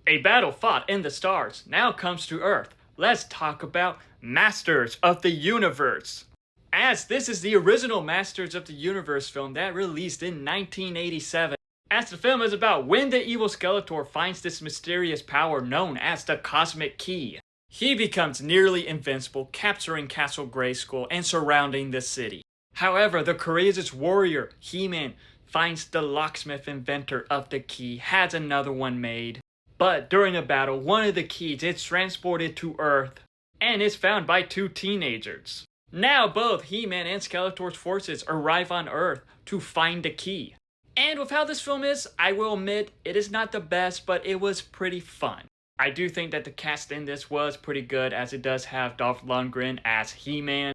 A battle fought in the stars now comes to Earth. Let's talk about Masters of the Universe. As this is the original Masters of the Universe film that released in 1987. As the film is about when the evil Skeletor finds this mysterious power known as the Cosmic Key. He becomes nearly invincible, capturing Castle Grayskull and surrounding the city. However, the courageous warrior, He-Man, finds the locksmith inventor of the key has another one made. But during a battle, one of the keys is transported to Earth and is found by two teenagers. Now both He-Man and Skeletor's forces arrive on Earth to find the key. And with how this film is, I will admit it is not the best, but it was pretty fun. I do think that the cast in this was pretty good, as it does have Dolph Lundgren as He-Man,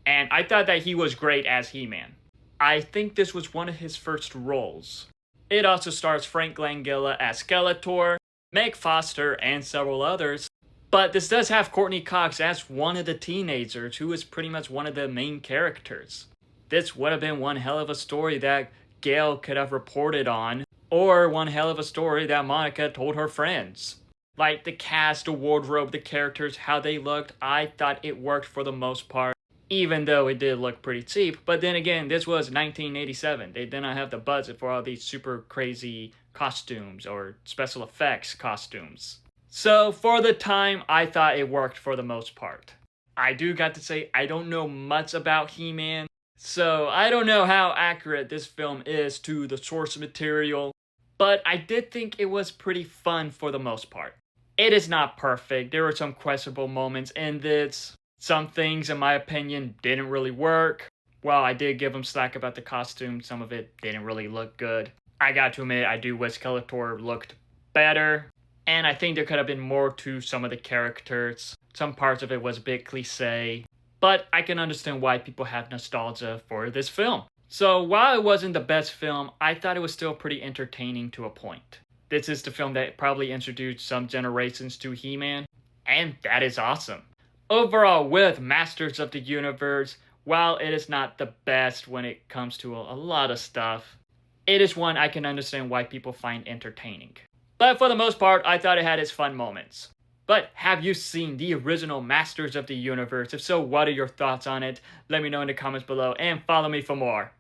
and I thought that he was great as He-Man. I think this was one of his first roles. It also stars Frank Langella as Skeletor, Meg Foster, and several others. But this does have Courtney Cox as one of the teenagers, who is pretty much one of the main characters. This would have been one hell of a story that Gail could have reported on, or one hell of a story that Monica told her friends. Like the cast, the wardrobe, the characters, how they looked, I thought it worked for the most part, even though it did look pretty cheap. But then again, this was 1987. They did not have the budget for all these super crazy costumes or special effects costumes. So for the time, I thought it worked for the most part. I do got to say, I don't know much about He-Man, so I don't know how accurate this film is to the source material, but I did think it was pretty fun for the most part. It is not perfect. There were some questionable moments in this. Some things, in my opinion, didn't really work. While I did give them slack about the costume, some of it didn't really look good. I got to admit, I do wish Skeletor looked better. And I think there could have been more to some of the characters. Some parts of it was a bit cliche. But I can understand why people have nostalgia for this film. So while it wasn't the best film, I thought it was still pretty entertaining to a point. This is the film that probably introduced some generations to He-Man. And that is awesome. Overall, with Masters of the Universe, while it is not the best when it comes to a lot of stuff, it is one I can understand why people find entertaining. But for the most part, I thought it had its fun moments. But have you seen the original Masters of the Universe? If so, what are your thoughts on it? Let me know in the comments below and follow me for more.